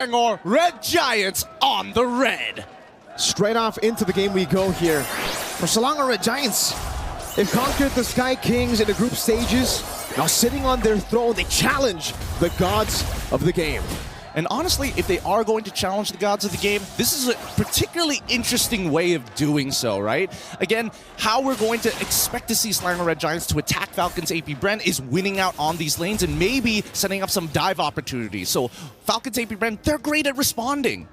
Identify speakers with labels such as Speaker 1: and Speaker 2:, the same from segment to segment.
Speaker 1: Selangor Red Giants on the red.
Speaker 2: Straight off into the game we go here. For Selangor Red Giants, they've conquered the Sky Kings in the group stages. Now sitting on their throne, they challenge the gods of the game.
Speaker 1: And honestly, if they are going to challenge the gods of the game, this is a particularly interesting way of doing so, right? Again, how we're going to expect to see Selangor Red Giants to attack Falcons Apbren is winning out on these lanes and maybe setting up some dive opportunities. So Falcons Apbren, they're great at responding.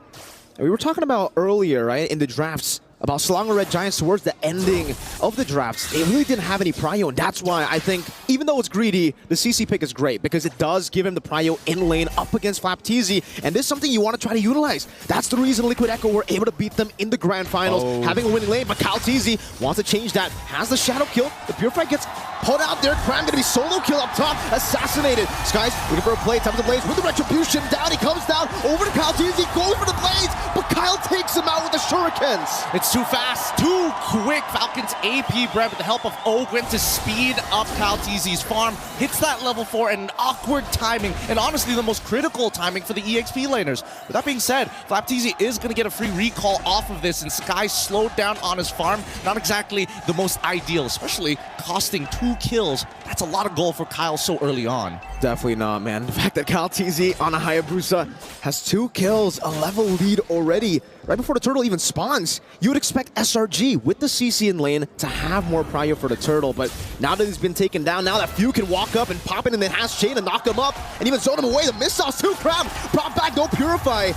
Speaker 2: We were talking about earlier, right, in the drafts, about Selangor Red Giants towards the ending of the drafts. They really didn't have any prio, and that's why I think, even though it's greedy, the CC pick is great, because it does give him the prio in lane up against Flapteezy, and this is something you want to try to utilize. That's the reason Liquid Echo were able to beat them in the grand finals, having a winning lane, but Flapteezy wants to change that. Has the shadow kill, the Purify gets pulled out there, Cram gonna be solo kill up top, assassinated. Skies looking for a play, time to blaze with the Retribution, down he comes down, over to Flapteezy, goes for the blaze, but Kyle takes him out with the shurikens.
Speaker 1: It's too fast, too quick. Falcons Apbren with the help of Apbren to speed up Flapteezy's farm. Hits that level 4 and an awkward timing, and honestly the most critical timing for the EXP laners. With that being said, Flapteezy is going to get a free recall off of this, and Sky slowed down on his farm. Not exactly the most ideal, especially costing 2 kills. That's a lot of gold for Kyle so early on.
Speaker 2: Definitely not, man. The fact that Flapteezy on a Hayabusa has 2 kills, a level lead already, right before the turtle even spawns. You would expect SRG with the CC in lane to have more prio for the turtle, but now that he's been taken down, now that Few can walk up and pop it in the Hash Chain and knock him up, and even zone him away. The missiles too, Crab brought back, no Purify.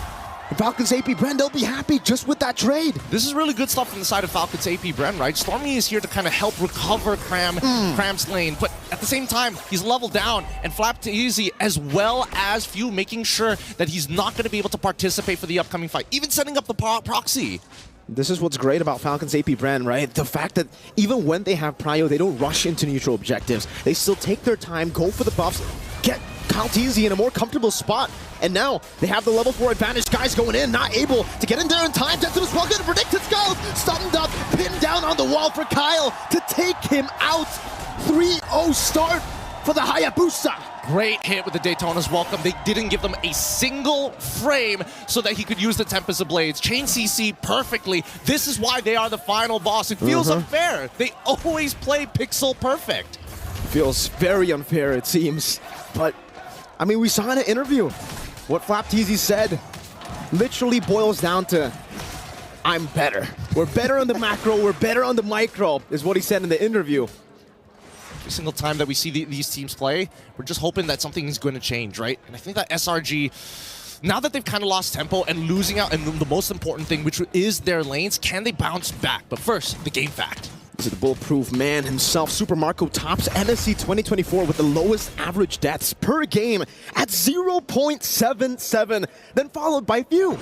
Speaker 2: And Falcons Apbren, they'll be happy just with that trade.
Speaker 1: This is really good stuff from the side of Falcons Apbren, right? Stormy is here to kind of help recover Cram's lane, but at the same time, he's leveled down, and Flapteezy, as well as Few, making sure that he's not going to be able to participate for the upcoming fight, even setting up the proxy.
Speaker 2: This is what's great about Falcons Apbren, right? The fact that even when they have prio, they don't rush into neutral objectives. They still take their time, go for the buffs, get Flapteezy in a more comfortable spot, and now they have the level 4 advantage. Guys going in, not able to get in there in time. Gentleman's well, good predicted skulls, stunned up, pinned down on the wall for Kyle to take him out. 3-0 start for the Hayabusa.
Speaker 1: Great hit with the Daytona's welcome. They didn't give them a single frame so that he could use the Tempest of Blades. Chain CC perfectly. This is why they are the final boss. It feels unfair. They always play pixel perfect.
Speaker 2: Feels very unfair, it seems. But, I mean, we saw in an interview what Flapteezy said literally boils down to, I'm better. We're better on the macro, we're better on the micro, is what he said in the interview.
Speaker 1: Every single time that we see these teams play, we're just hoping that something is going to change, right? And I think that SRG, now that they've kind of lost tempo and losing out, and the most important thing, which is their lanes, can they bounce back? But first, the game fact.
Speaker 2: This is the bulletproof man himself. Super Marco tops MSC 2024 with the lowest average deaths per game at 0.77, then followed by Few.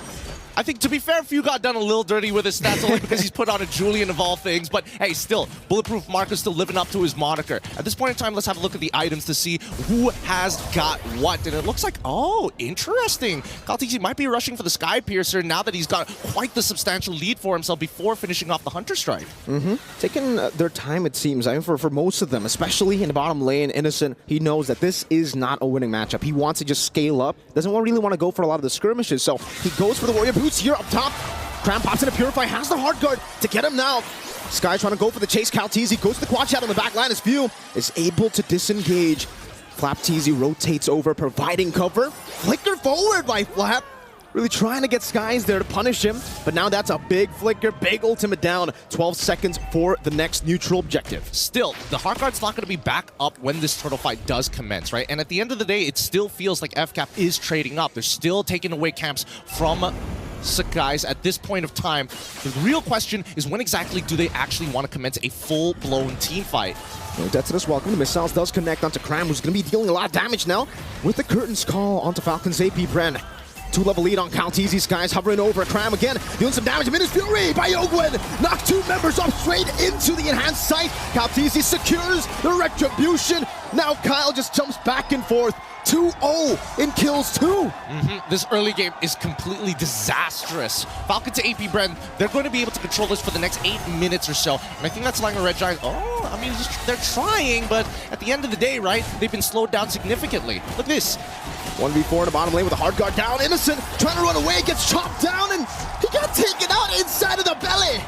Speaker 1: I think, to be fair, Few got done a little dirty with his stats only because he's put on a Julian of all things. But hey, still, Bulletproof Marco's still living up to his moniker. At this point in time, let's have a look at the items to see who has got what. And it looks like, oh, interesting. Flapteezy might be rushing for the Sky Piercer now that he's got quite the substantial lead for himself before finishing off the Hunter Strike.
Speaker 2: Taking their time, it seems. I mean, for most of them, especially in the bottom lane, Innocent, he knows that this is not a winning matchup. He wants to just scale up. Doesn't really want to go for a lot of the skirmishes. So he goes for the Warrior Boots here up top. Cram pops in a Purify, has the hard guard to get him now. Sky trying to go for the chase. Flapteezy goes to the quad shot on the back line as Few is able to disengage. Flapteezy rotates over, providing cover. Flicker forward by Flap. Really trying to get Skies there to punish him, but now that's a big flicker, big ultimate down. 12 seconds for the next neutral objective. Still,
Speaker 1: the hard guard's not going to be back up when this turtle fight does commence, right? And at the end of the day, it still feels like FCAP is trading up. They're still taking away camps from Skies at this point of time. The real question is, when exactly do they actually want to commence a full-blown team fight?
Speaker 2: Death welcome. The missiles does connect onto Cram, who's going to be dealing a lot of damage now with the Curtains call onto Falcons Apbren. 2-level lead on Flapteezy. Skies hovering over Cram again, doing some damage. Minus Fury by Ogwen. Knock 2 members off straight into the enhanced sight. Flapteezy secures the Retribution. Now Kyle just jumps back and forth. 2-0 in kills too.
Speaker 1: This early game is completely disastrous. Falcons Apbren, they're going to be able to control this for the next 8 minutes or so. And I think that's Selangor Red Giants. Oh, I mean, they're trying, but at the end of the day, right, they've been slowed down significantly. Look at this.
Speaker 2: 1v4 in the bottom lane with a hard guard down. Innocent trying to run away, gets chopped down, and he got taken out inside of the belly.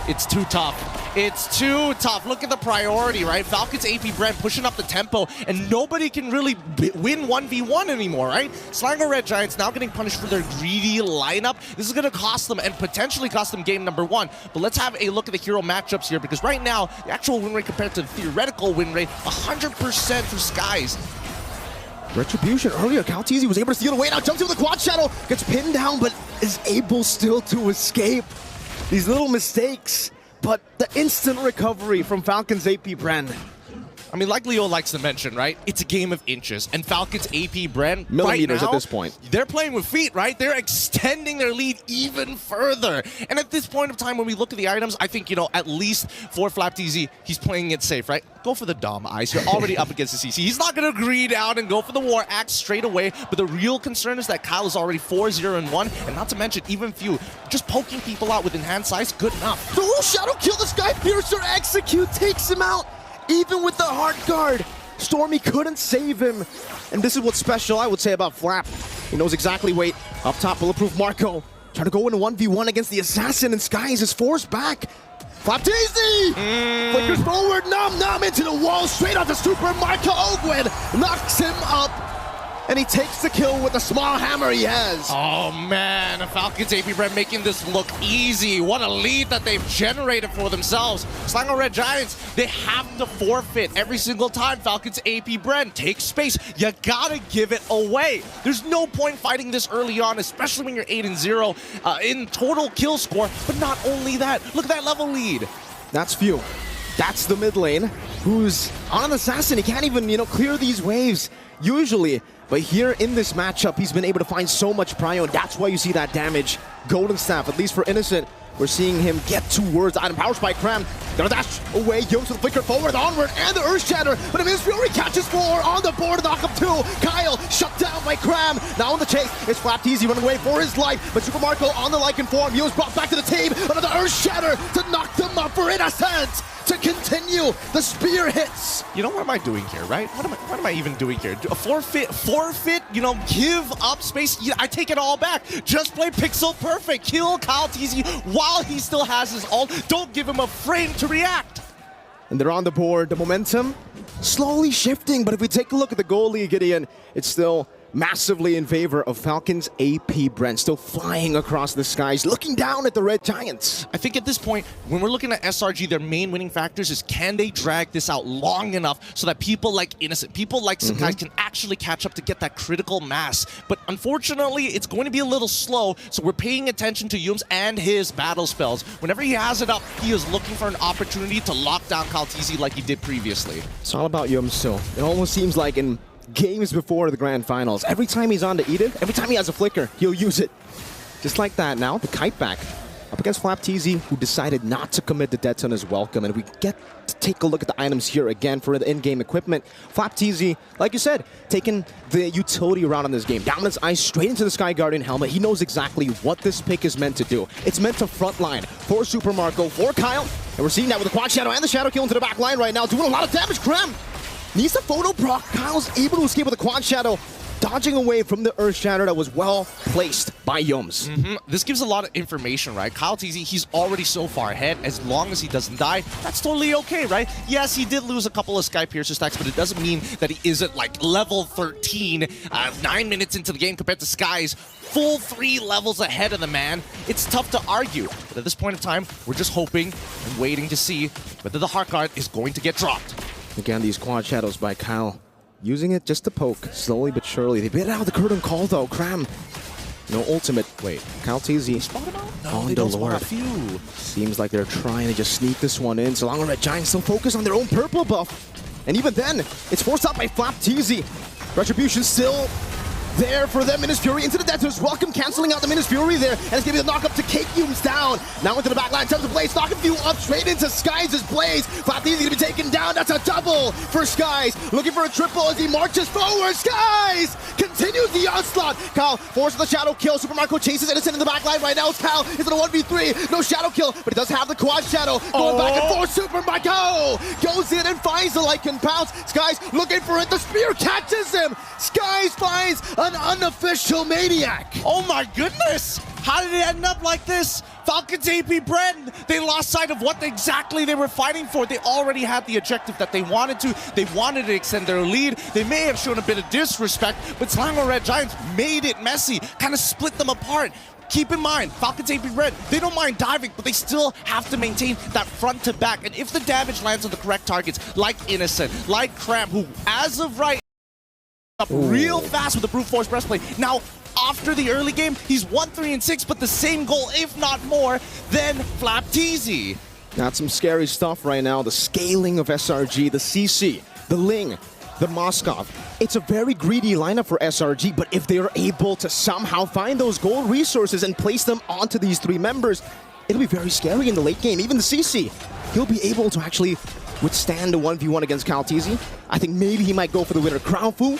Speaker 1: It's too tough. It's too tough. Look at the priority, right? Falcons Apbren pushing up the tempo, and nobody can really win 1v1 anymore, right? Selangor Red Giants now getting punished for their greedy lineup. This is going to cost them and potentially cost them game number 1. But let's have a look at the hero matchups here, because right now, the actual win rate compared to the theoretical win rate, 100% for Skies.
Speaker 2: Retribution earlier, Calteezy was able to steal away, now jumps into the quad shadow, gets pinned down, but is able still to escape. These little mistakes, but the instant recovery from Falcons Apbren.
Speaker 1: I mean, like Leo likes to mention, right? It's a game of inches. And Falcons Apbren,
Speaker 2: millimeters
Speaker 1: right now,
Speaker 2: at this point.
Speaker 1: They're playing with feet, right? They're extending their lead even further. And at this point of time, when we look at the items, I think, you know, at least for Flapteezy, he's playing it safe, right? Go for the Dom Ice. You're already up against the CC. He's not going to greed out and go for the War Axe straight away. But the real concern is that Kyle is already 4-0-1. And not to mention, even few, just poking people out with enhanced size, good enough.
Speaker 2: The Shadow kill, the Sky Piercer execute, takes him out. Even with the hard guard, Stormy couldn't save him. And this is what's special, I would say, about Flap. He knows exactly, wait, up top, bulletproof Marco. Trying to go into 1v1 against the Assassin, and Skies is forced back. Flapteezy! Flickers forward, Nom into the wall, straight onto Super Marco. Ogwen knocks him up. And he takes the kill with the small hammer he has.
Speaker 1: Oh man, Falcons Apbren making this look easy. What a lead that they've generated for themselves. Selangor Red Giants, they have to forfeit every single time Falcons Apbren takes space. You gotta give it away. There's no point fighting this early on, especially when you're 8-0 in total kill score. But not only that, look at that level lead.
Speaker 2: That's few. That's the mid lane, who's on an Assassin. He can't even, clear these waves usually. But here in this matchup, he's been able to find so much prio, and that's why you see that damage. Golden Staff, at least for Innocent, we're seeing him get towards item. Power Spike, Cram, gonna dash away, Yomes with the flicker forward, onward, and the Earth Shatter, but Amiz Fury catches 4 on the board, knock up 2. Kyle shut down by Cram, now on the chase, it's Flapteezy running away for his life, but Super Marco on the Lycan form, Yomes brought back to the team, another Earth Shatter to knock them up for Innocent! To continue, the spear hits.
Speaker 1: You know, what am I doing here, right? What am I even doing here? A forfeit, give up space. Yeah, I take it all back. Just play pixel perfect. Kill Calteezy while he still has his ult. Don't give him a frame to react.
Speaker 2: And they're on the board. The momentum slowly shifting, but if we take a look at the goal lead, Gideon, it's still massively in favor of Falcons Apbren, still flying across the skies, looking down at the Red Giants.
Speaker 1: I think at this point, when we're looking at SRG, their main winning factors is can they drag this out long enough so that people like Innocent, people like Sakai can actually catch up to get that critical mass. But unfortunately, it's going to be a little slow, so we're paying attention to Yums and his battle spells. Whenever he has it up, he is looking for an opportunity to lock down Calteezy like he did previously.
Speaker 2: It's all about Yums still. It almost seems like in games before the grand finals, every time he's on to Eden, every time he has a flicker, he'll use it. Just like that now, the kite back up against Flapteezy, who decided not to commit the death on his welcome, and we get to take a look at the items here again for the in-game equipment. Flapteezy, like you said, taking the utility route on this game. Dominance Ice straight into the Sky Guardian helmet. He knows exactly what this pick is meant to do. It's meant to frontline for Super Marco, for Kyle, and we're seeing that with the Quad Shadow and the Shadow Kill into the back line right now, doing a lot of damage. Cram needs the photo proc. Kyle's able to escape with the Quad Shadow, dodging away from the Earth Shatter that was well placed by Yums.
Speaker 1: This gives a lot of information, right? Calteezy, he's already so far ahead. As long as he doesn't die, that's totally okay, right? Yes, he did lose a couple of Sky Piercer stacks, but it doesn't mean that he isn't like level 13, 9 minutes into the game compared to Sky's full 3 levels ahead of the man. It's tough to argue, but at this point in time, we're just hoping and waiting to see whether the Heart Guard is going to get dropped.
Speaker 2: Again, these Quad Shadows by Kyle, using it just to poke, slowly but surely. They bit out the curtain call though. Cram, no ultimate. Wait, Calteezy
Speaker 1: Spot him out? No,
Speaker 2: on
Speaker 1: they
Speaker 2: the
Speaker 1: don't spot
Speaker 2: Lord.
Speaker 1: a few.
Speaker 2: Seems like they're trying to just sneak this one in. Selangor Red Giants still focus on their own purple buff. And even then, it's forced out by Flapteezy. Retribution still there for them. Minus Fury into the Debtors. Welcome canceling out the Minus Fury there. And it's going to be the knock up to Cake Humes down. Now into the back line. Attempts to Blaze. Knocking Few up straight into Skies as Blaze. Flat easy to be taken down. That's a double for Skies. Looking for a triple as he marches forward. Skies continues the onslaught. Kyle forces the shadow kill. Super Marco chases Innocent in the back line right now. It's Kyle. It's in a 1v3. No shadow kill, but he does have the quad shadow. Going back and forth. Super Marco goes in and finds the Lycan pounce. Skies looking for it. The spear catches him. Skies finds an unofficial maniac.
Speaker 1: Oh my goodness! How did it end up like this? Falcons Apbren, they lost sight of what exactly they were fighting for. They already had the objective that they wanted to. They wanted to extend their lead. They may have shown a bit of disrespect, but Selangor Red Giants made it messy, kind of split them apart. Keep in mind, Falcons Apbren, they don't mind diving, but they still have to maintain that front to back. And if the damage lands on the correct targets, like Innocent, like Cram, who as of right up real fast with the brute force breastplate. Now, after the early game, he's 1-3-6, but the same goal, if not more, than Flapteezy.
Speaker 2: That's some scary stuff right now. The scaling of SRG, the CC, the Ling, the Moskov. It's a very greedy lineup for SRG, but if they are able to somehow find those gold resources and place them onto these three members, it'll be very scary in the late game. Even the CC, he'll be able to actually withstand a 1v1 against Flapteezy. I think maybe he might go for the winner Crown Fu.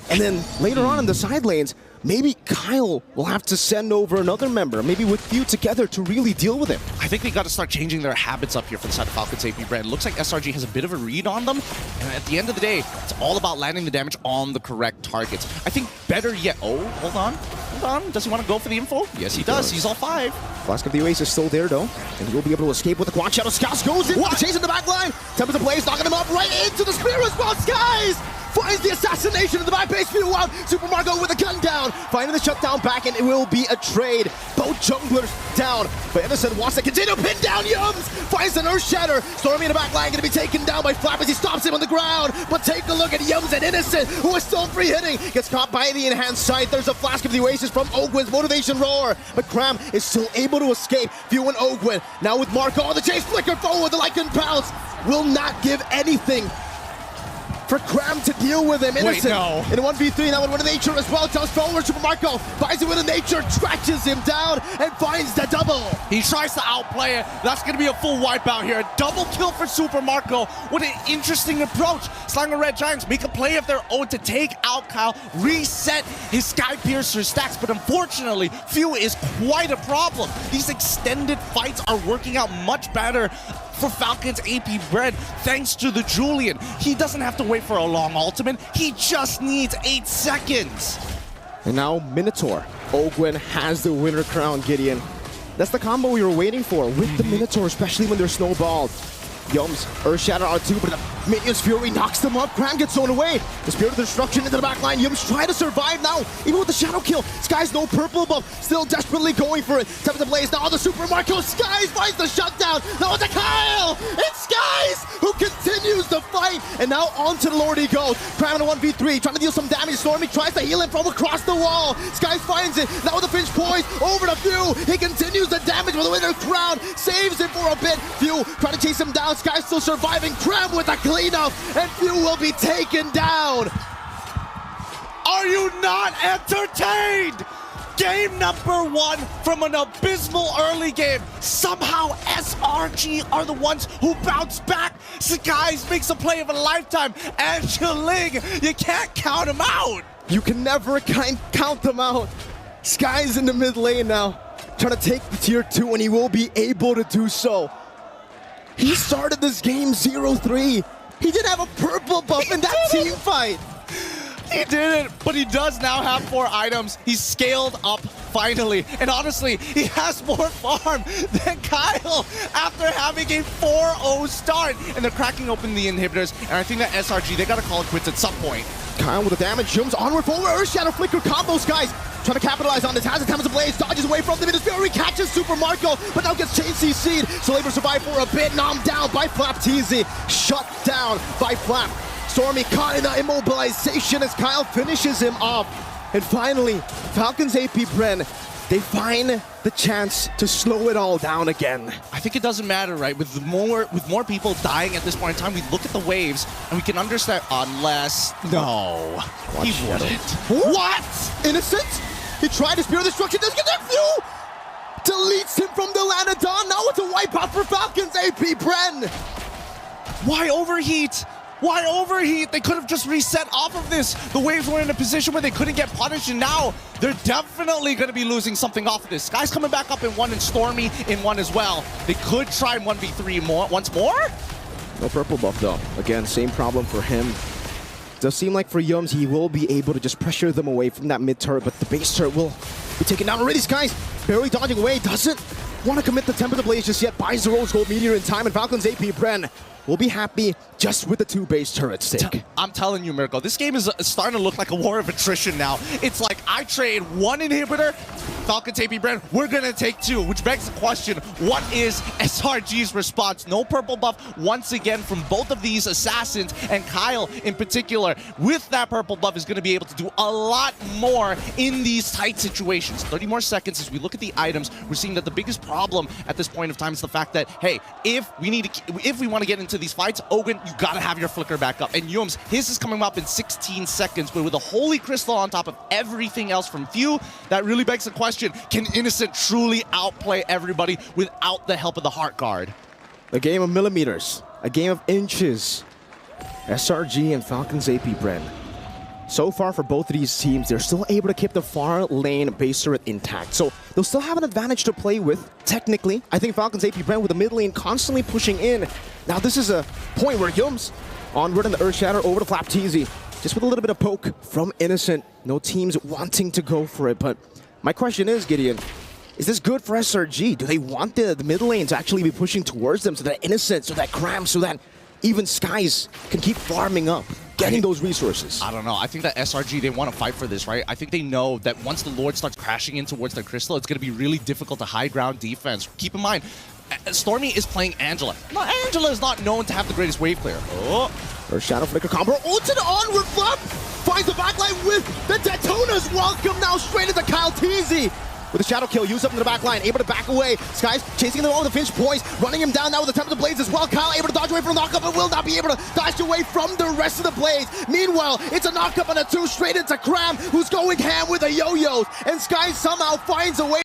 Speaker 2: And then later on in the side lanes, maybe Kyle will have to send over another member, maybe with Few together to really deal with him.
Speaker 1: I think they got to start changing their habits up here for the side of Falcons Apbren. It looks like SRG has a bit of a read on them, and at the end of the day, it's all about landing the damage on the correct targets. I think better yet... Oh, hold on. Does he want to go for the info? Yes, he does. He's all 5.
Speaker 2: Flask of the Oasis is still there, though, and he will be able to escape with the quad shadow. Scouse goes in, chasing the back line. Tempest of Blaze, knocking him up right into the spear as well. Skies finds the assassination in the back base. Few out. Super Marco with a gun down. Finding the shutdown back, and it will be a trade. Both junglers down. But Innocent wants to continue. Pin down Yums. Finds an Earth Shatter. Stormy in the back line going to be taken down by Flap as he stops him on the ground. But take a look at Yums and Innocent, who is still free hitting. Gets caught by the enhanced sight. There's a Flask of the Oasis from Ogwin's Motivation Roar. But Cram is still able to escape. Few and Ogwin. Now with Marco on the chase. Flicker forward. The Lycan pounce will not give anything for Cram to deal with him. Innocent in a 1v3, now with a nature as well. Tells forward, Super Marco finds it with a nature, scratches him down, and finds the double.
Speaker 1: He tries to outplay it. That's going to be a full wipeout here. A double kill for Super Marco. What an interesting approach. Selangor Red Giants make a play of their own to take out Kyle, reset his Sky Piercer stacks, but unfortunately, Few is quite a problem. These extended fights are working out much better for Falcons Apbren thanks to the Julian. He doesn't have to wait for a long ultimate. He just needs 8 seconds.
Speaker 2: And now Minotaur. Ogwin has the winner crown, Gideon. That's the combo we were waiting for with the Minotaur, especially when they're snowballed. Yums, Earth Shatter R2, but the Minion's Fury knocks them up. Cram gets thrown away. The Spirit of Destruction into the back line. Yums try to survive now, even with the Shadow Kill. Skies no purple buff, still desperately going for it. Tempest of Blaze now on the Super Marco. Skies finds the shutdown. Now it's a Kyle! It's Skies who continues the fight. And now onto the Lord he goes. Cram in a 1v3, trying to deal some damage. Stormy tries to heal him from across the wall. Skies finds it. Now with the Finch poise over to Few. He continues the damage with the winner crown. Saves him for a bit. Few trying to chase him down. Sky's still surviving. Cram with a cleanup, and Few will be taken down.
Speaker 1: Are you not entertained? Game number 1 from an abysmal early game. Somehow SRG are the ones who bounce back. Skies makes a play of a lifetime. And Chiling, you can't count him out.
Speaker 2: You can never count them out. Sky's in the mid lane now, trying to take the tier 2, and he will be able to do so. He started this game 0-3. He didn't have a purple buff in that team fight.
Speaker 1: He didn't, but he does now have 4 items. He's scaled up finally. And honestly, he has more farm than Kyle after having a 4-0 start. And they're cracking open the inhibitors. And I think that SRG, they gotta call it quits at some point.
Speaker 2: Kyle with the damage, jumps onward forward. Earth Shadow Flicker combos, guys. Trying to capitalize on this, has the Tempest of Blaze, dodges away from the Minus Fury, catches Super Marco, but now gets chain CC'd. So able to survive for a bit, knocked down by Flapteezy. Shut down by Flap. Stormy caught in the immobilization as Kyle finishes him off. And finally, Falcons Apbren, they find the chance to slow it all down again.
Speaker 1: I think it doesn't matter, right? With more people dying at this point in time, we look at the waves and we can understand. Unless no, he wouldn't.
Speaker 2: What? Innocent? He tried to spear destruction. Doesn't get that few. Deletes him from the land of dawn. Now it's a wipeout for Falcons Apbren.
Speaker 1: Why overheat? Why overheat? They could have just reset off of this. The waves were in a position where they couldn't get punished, and now they're definitely going to be losing something off of this. Sky's coming back up in one, and Stormy in one as well. They could try 1v3 once more.
Speaker 2: No purple buff though. Again, same problem for him. Does seem like for Yums, he will be able to just pressure them away from that mid turret, but the base turret will be taken down already. Sky's barely dodging away, doesn't want to commit the Tempest Blaze just yet, buys the Rose Gold Meteor in time, and Falcons Apbren will be happy just with the 2 base turret stake.
Speaker 1: I'm telling you, Mirko, this game is starting to look like a war of attrition now. It's like I trade 1 inhibitor, Falcons Apbren, we're gonna take 2, which begs the question, what is SRG's response? No purple buff once again from both of these assassins, and Kyle in particular, with that purple buff, is gonna be able to do a lot more in these tight situations. 30 more seconds as we look at the items. We're seeing that the biggest problem at this point of time is the fact that, hey, if we want to get into these fights, Ogun, you gotta have your flicker back up. And Yums, his is coming up in 16 seconds, but with a Holy Crystal on top of everything else from Few, that really begs the question, can Innocent truly outplay everybody without the help of the Heart Guard?
Speaker 2: A game of millimeters, a game of inches. SRG and Falcons Apbren. So far for both of these teams, they're still able to keep the far lane base turret intact. So they'll still have an advantage to play with, technically. I think Falcons Apbren with the mid lane constantly pushing in. Now this is a point where Yums onward in the Earth Shatter over to Flap Teasy. Just with a little bit of poke from Innocent. No teams wanting to go for it, but my question is, Gideon, is this good for SRG? Do they want the mid lane to actually be pushing towards them so that Innocent, so that Cram, so that even Skies can keep farming up, getting those resources?
Speaker 1: I don't know. I think that SRG, they want to fight for this, right? I think they know that once the Lord starts crashing in towards their crystal, it's going to be really difficult to high ground defense. Keep in mind, Stormy is playing Angela. Now, Angela is not known to have the greatest wave clear. Oh.
Speaker 2: Her Shadow Flicker combo, ulted onward flip! Finds the backline with the Detonas. Welcome now straight into Kyle Teasy. With a shadow kill, used up in the back line, able to back away. Skies chasing them all with the Finch poise, running him down now with the Tempest Blades as well. Kyle able to dodge away from the knockup, but will not be able to dodge away from the rest of the Blades. Meanwhile, it's a knockup on a 2 straight into Cram, who's going ham with the yo-yos. And Skies somehow finds a way